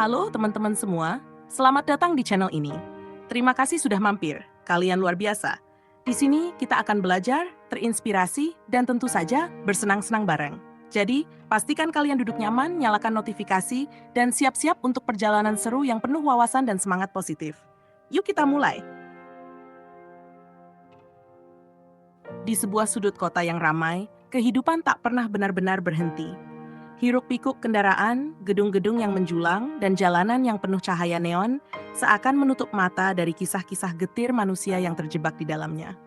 Halo teman-teman semua, selamat datang di channel ini. Terima kasih sudah mampir, kalian luar biasa. Di sini kita akan belajar, terinspirasi, dan tentu saja bersenang-senang bareng. Jadi, pastikan kalian duduk nyaman, nyalakan notifikasi, dan siap-siap untuk perjalanan seru yang penuh wawasan dan semangat positif. Yuk kita mulai. Di sebuah sudut kota yang ramai, kehidupan tak pernah benar-benar berhenti. Hiruk-pikuk kendaraan, gedung-gedung yang menjulang, dan jalanan yang penuh cahaya neon seakan menutup mata dari kisah-kisah getir manusia yang terjebak di dalamnya.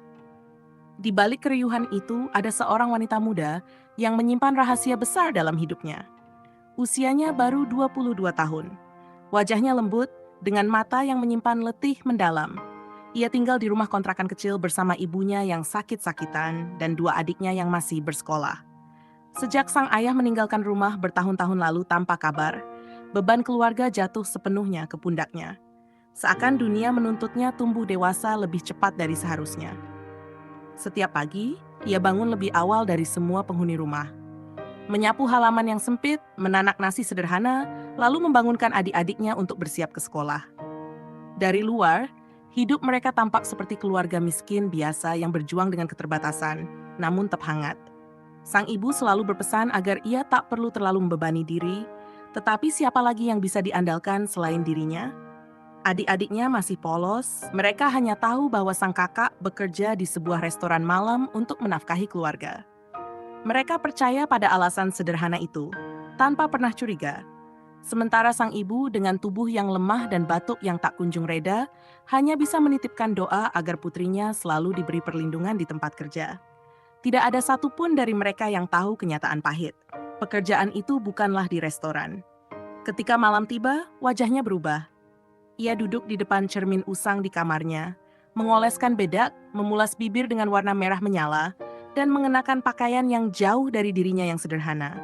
Di balik keriuhan itu, ada seorang wanita muda yang menyimpan rahasia besar dalam hidupnya. Usianya baru 22 tahun. Wajahnya lembut, dengan mata yang menyimpan letih mendalam. Ia tinggal di rumah kontrakan kecil bersama ibunya yang sakit-sakitan dan dua adiknya yang masih bersekolah. Sejak sang ayah meninggalkan rumah bertahun-tahun lalu tanpa kabar, beban keluarga jatuh sepenuhnya ke pundaknya. Seakan dunia menuntutnya tumbuh dewasa lebih cepat dari seharusnya. Setiap pagi, ia bangun lebih awal dari semua penghuni rumah. Menyapu halaman yang sempit, menanak nasi sederhana, lalu membangunkan adik-adiknya untuk bersiap ke sekolah. Dari luar, hidup mereka tampak seperti keluarga miskin biasa yang berjuang dengan keterbatasan, namun tetap hangat. Sang ibu selalu berpesan agar ia tak perlu terlalu membebani diri, tetapi siapa lagi yang bisa diandalkan selain dirinya? Adik-adiknya masih polos, mereka hanya tahu bahwa sang kakak bekerja di sebuah restoran malam untuk menafkahi keluarga. Mereka percaya pada alasan sederhana itu, tanpa pernah curiga. Sementara sang ibu dengan tubuh yang lemah dan batuk yang tak kunjung reda, hanya bisa menitipkan doa agar putrinya selalu diberi perlindungan di tempat kerja. Tidak ada satupun dari mereka yang tahu kenyataan pahit. Pekerjaan itu bukanlah di restoran. Ketika malam tiba, wajahnya berubah. Ia duduk di depan cermin usang di kamarnya, mengoleskan bedak, memulas bibir dengan warna merah menyala, dan mengenakan pakaian yang jauh dari dirinya yang sederhana.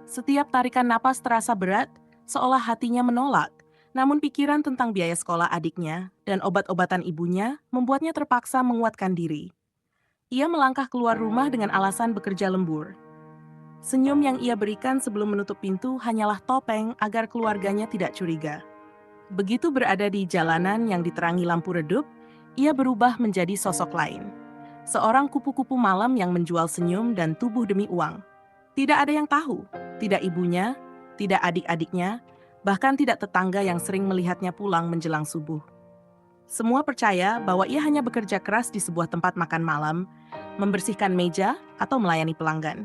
Setiap tarikan napas terasa berat, seolah hatinya menolak. Namun pikiran tentang biaya sekolah adiknya dan obat-obatan ibunya membuatnya terpaksa menguatkan diri. Ia melangkah keluar rumah dengan alasan bekerja lembur. Senyum yang ia berikan sebelum menutup pintu hanyalah topeng agar keluarganya tidak curiga. Begitu berada di jalanan yang diterangi lampu redup, ia berubah menjadi sosok lain. Seorang kupu-kupu malam yang menjual senyum dan tubuh demi uang. Tidak ada yang tahu, tidak ibunya, tidak adik-adiknya, bahkan tidak tetangga yang sering melihatnya pulang menjelang subuh. Semua percaya bahwa ia hanya bekerja keras di sebuah tempat makan malam, membersihkan meja, atau melayani pelanggan.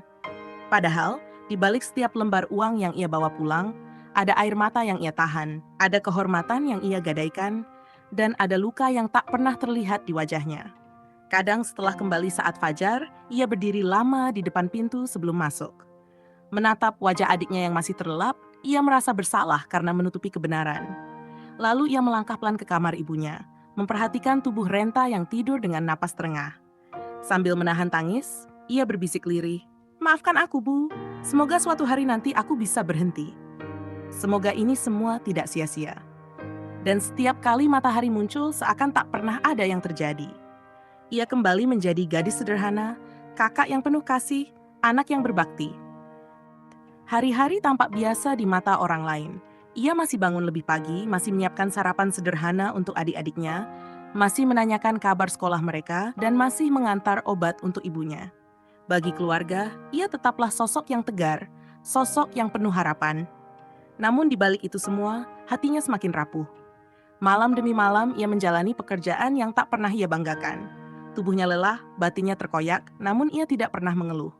Padahal, di balik setiap lembar uang yang ia bawa pulang, ada air mata yang ia tahan, ada kehormatan yang ia gadaikan, dan ada luka yang tak pernah terlihat di wajahnya. Kadang setelah kembali saat fajar, ia berdiri lama di depan pintu sebelum masuk. Menatap wajah adiknya yang masih terlelap, ia merasa bersalah karena menutupi kebenaran. Lalu ia melangkah pelan ke kamar ibunya, memperhatikan tubuh Renta yang tidur dengan napas terengah. Sambil menahan tangis, ia berbisik lirih, "Maafkan aku, Bu. Semoga suatu hari nanti aku bisa berhenti. Semoga ini semua tidak sia-sia." Dan setiap kali matahari muncul seakan tak pernah ada yang terjadi. Ia kembali menjadi gadis sederhana, kakak yang penuh kasih, anak yang berbakti. Hari-hari tampak biasa di mata orang lain. Ia masih bangun lebih pagi, masih menyiapkan sarapan sederhana untuk adik-adiknya, masih menanyakan kabar sekolah mereka, dan masih mengantar obat untuk ibunya. Bagi keluarga, ia tetaplah sosok yang tegar, sosok yang penuh harapan. Namun di balik itu semua, hatinya semakin rapuh. Malam demi malam, ia menjalani pekerjaan yang tak pernah ia banggakan. Tubuhnya lelah, batinnya terkoyak, namun ia tidak pernah mengeluh.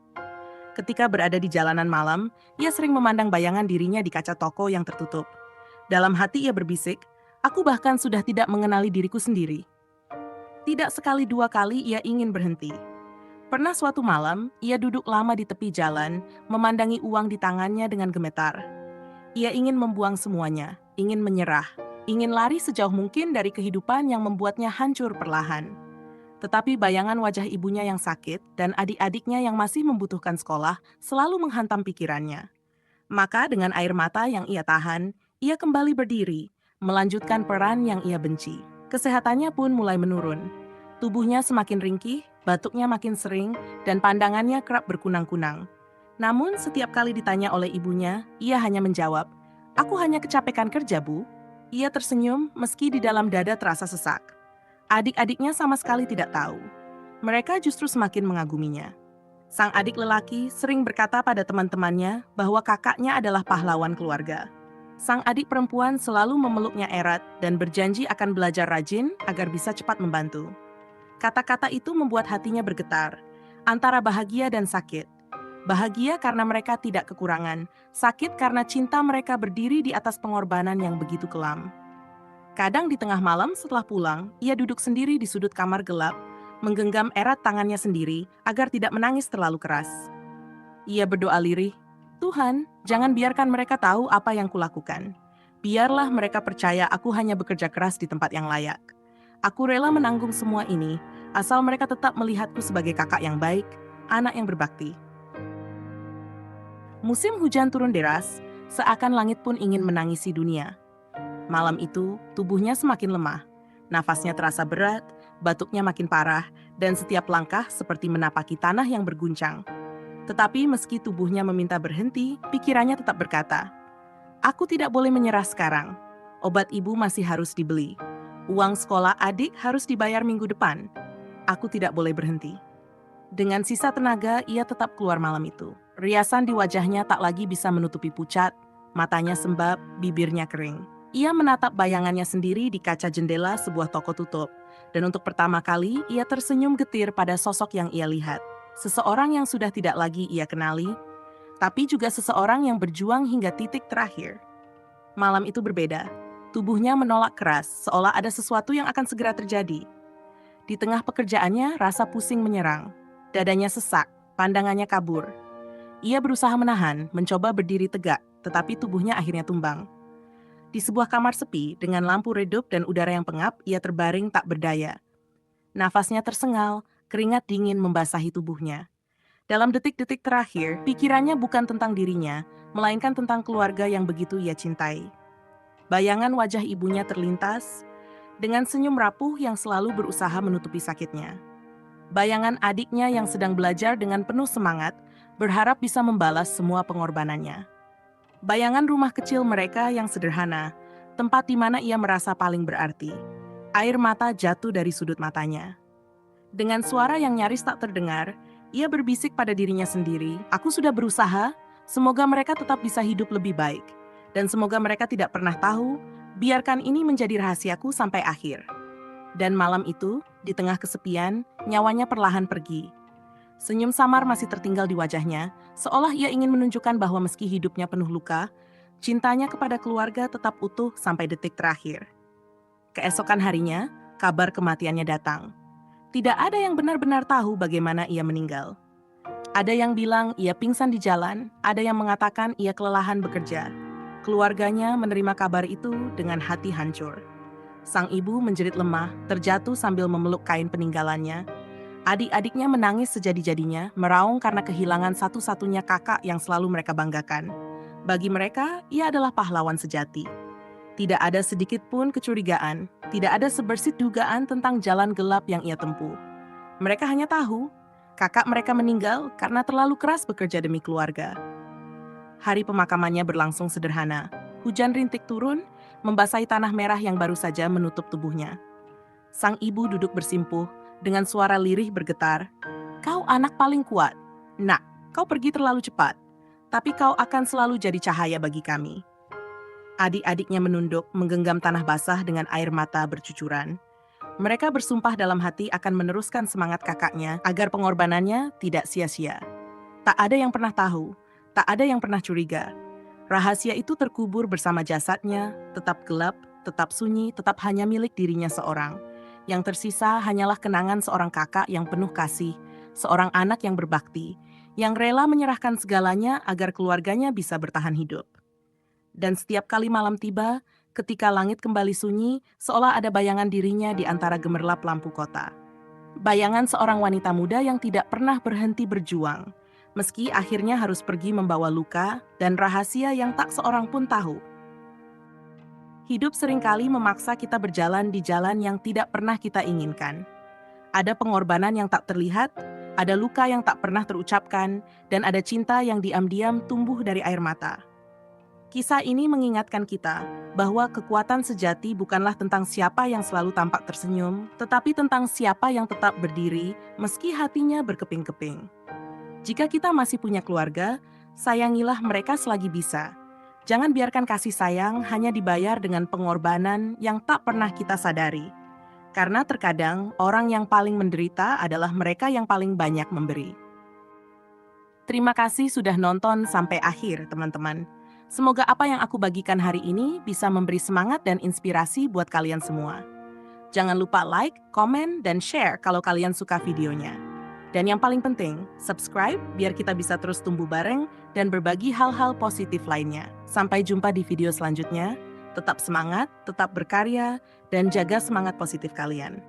Ketika berada di jalanan malam, ia sering memandang bayangan dirinya di kaca toko yang tertutup. Dalam hati ia berbisik, "Aku bahkan sudah tidak mengenali diriku sendiri." Tidak sekali dua kali ia ingin berhenti. Pernah suatu malam, ia duduk lama di tepi jalan, memandangi uang di tangannya dengan gemetar. Ia ingin membuang semuanya, ingin menyerah, ingin lari sejauh mungkin dari kehidupan yang membuatnya hancur perlahan. Tetapi bayangan wajah ibunya yang sakit dan adik-adiknya yang masih membutuhkan sekolah selalu menghantam pikirannya. Maka dengan air mata yang ia tahan, ia kembali berdiri, melanjutkan peran yang ia benci. Kesehatannya pun mulai menurun. Tubuhnya semakin ringkih, batuknya makin sering, dan pandangannya kerap berkunang-kunang. Namun setiap kali ditanya oleh ibunya, ia hanya menjawab, Aku hanya kecapekan kerja, Bu. Ia tersenyum meski di dalam dada terasa sesak. Adik-adiknya sama sekali tidak tahu. Mereka justru semakin mengaguminya. Sang adik lelaki sering berkata pada teman-temannya bahwa kakaknya adalah pahlawan keluarga. Sang adik perempuan selalu memeluknya erat dan berjanji akan belajar rajin agar bisa cepat membantu. Kata-kata itu membuat hatinya bergetar, antara bahagia dan sakit. Bahagia karena mereka tidak kekurangan, sakit karena cinta mereka berdiri di atas pengorbanan yang begitu kelam. Kadang di tengah malam setelah pulang, ia duduk sendiri di sudut kamar gelap, menggenggam erat tangannya sendiri agar tidak menangis terlalu keras. Ia berdoa lirih, "Tuhan, jangan biarkan mereka tahu apa yang kulakukan. Biarlah mereka percaya aku hanya bekerja keras di tempat yang layak. Aku rela menanggung semua ini, asal mereka tetap melihatku sebagai kakak yang baik, anak yang berbakti." Musim hujan turun deras, seakan langit pun ingin menangisi dunia. Malam itu, tubuhnya semakin lemah. Nafasnya terasa berat, batuknya makin parah, dan setiap langkah seperti menapaki tanah yang berguncang. Tetapi meski tubuhnya meminta berhenti, pikirannya tetap berkata, "Aku tidak boleh menyerah sekarang. Obat ibu masih harus dibeli. Uang sekolah adik harus dibayar minggu depan. Aku tidak boleh berhenti." Dengan sisa tenaga, ia tetap keluar malam itu. Riasan di wajahnya tak lagi bisa menutupi pucat, matanya sembab, bibirnya kering. Ia menatap bayangannya sendiri di kaca jendela sebuah toko tutup, dan untuk pertama kali ia tersenyum getir pada sosok yang ia lihat. Seseorang yang sudah tidak lagi ia kenali, tapi juga seseorang yang berjuang hingga titik terakhir. Malam itu berbeda. Tubuhnya menolak keras, seolah ada sesuatu yang akan segera terjadi. Di tengah pekerjaannya, rasa pusing menyerang. Dadanya sesak, pandangannya kabur. Ia berusaha menahan, mencoba berdiri tegak, tetapi tubuhnya akhirnya tumbang. Di sebuah kamar sepi, dengan lampu redup dan udara yang pengap, ia terbaring tak berdaya. Nafasnya tersengal, keringat dingin membasahi tubuhnya. Dalam detik-detik terakhir, pikirannya bukan tentang dirinya, melainkan tentang keluarga yang begitu ia cintai. Bayangan wajah ibunya terlintas, dengan senyum rapuh yang selalu berusaha menutupi sakitnya. Bayangan adiknya yang sedang belajar dengan penuh semangat, berharap bisa membalas semua pengorbanannya. Bayangan rumah kecil mereka yang sederhana, tempat di mana ia merasa paling berarti. Air mata jatuh dari sudut matanya. Dengan suara yang nyaris tak terdengar, ia berbisik pada dirinya sendiri, "Aku sudah berusaha, semoga mereka tetap bisa hidup lebih baik. Dan semoga mereka tidak pernah tahu, biarkan ini menjadi rahasiaku sampai akhir." Dan malam itu, di tengah kesepian, nyawanya perlahan pergi. Senyum samar masih tertinggal di wajahnya, seolah ia ingin menunjukkan bahwa meski hidupnya penuh luka, cintanya kepada keluarga tetap utuh sampai detik terakhir. Keesokan harinya, kabar kematiannya datang. Tidak ada yang benar-benar tahu bagaimana ia meninggal. Ada yang bilang ia pingsan di jalan, ada yang mengatakan ia kelelahan bekerja. Keluarganya menerima kabar itu dengan hati hancur. Sang ibu menjerit lemah, terjatuh sambil memeluk kain peninggalannya. Adik-adiknya menangis sejadi-jadinya, meraung karena kehilangan satu-satunya kakak yang selalu mereka banggakan. Bagi mereka, ia adalah pahlawan sejati. Tidak ada sedikit pun kecurigaan, tidak ada sebersit dugaan tentang jalan gelap yang ia tempuh. Mereka hanya tahu, kakak mereka meninggal karena terlalu keras bekerja demi keluarga. Hari pemakamannya berlangsung sederhana. Hujan rintik turun, membasahi tanah merah yang baru saja menutup tubuhnya. Sang ibu duduk bersimpuh, dengan suara lirih bergetar, "Kau anak paling kuat. Nak, kau pergi terlalu cepat, tapi kau akan selalu jadi cahaya bagi kami." Adik-adiknya menunduk, menggenggam tanah basah dengan air mata bercucuran. Mereka bersumpah dalam hati akan meneruskan semangat kakaknya agar pengorbanannya tidak sia-sia. Tak ada yang pernah tahu, tak ada yang pernah curiga. Rahasia itu terkubur bersama jasadnya, tetap gelap, tetap sunyi, tetap hanya milik dirinya seorang. Yang tersisa hanyalah kenangan seorang kakak yang penuh kasih, seorang anak yang berbakti, yang rela menyerahkan segalanya agar keluarganya bisa bertahan hidup. Dan setiap kali malam tiba, ketika langit kembali sunyi, seolah ada bayangan dirinya di antara gemerlap lampu kota. Bayangan seorang wanita muda yang tidak pernah berhenti berjuang, meski akhirnya harus pergi membawa luka dan rahasia yang tak seorang pun tahu. Hidup seringkali memaksa kita berjalan di jalan yang tidak pernah kita inginkan. Ada pengorbanan yang tak terlihat, ada luka yang tak pernah terucapkan, dan ada cinta yang diam-diam tumbuh dari air mata. Kisah ini mengingatkan kita bahwa kekuatan sejati bukanlah tentang siapa yang selalu tampak tersenyum, tetapi tentang siapa yang tetap berdiri meski hatinya berkeping-keping. Jika kita masih punya keluarga, sayangilah mereka selagi bisa. Jangan biarkan kasih sayang hanya dibayar dengan pengorbanan yang tak pernah kita sadari. Karena terkadang orang yang paling menderita adalah mereka yang paling banyak memberi. Terima kasih sudah nonton sampai akhir, teman-teman. Semoga apa yang aku bagikan hari ini bisa memberi semangat dan inspirasi buat kalian semua. Jangan lupa like, komen, dan share kalau kalian suka videonya. Dan yang paling penting, subscribe biar kita bisa terus tumbuh bareng dan berbagi hal-hal positif lainnya. Sampai jumpa di video selanjutnya. Tetap semangat, tetap berkarya, dan jaga semangat positif kalian.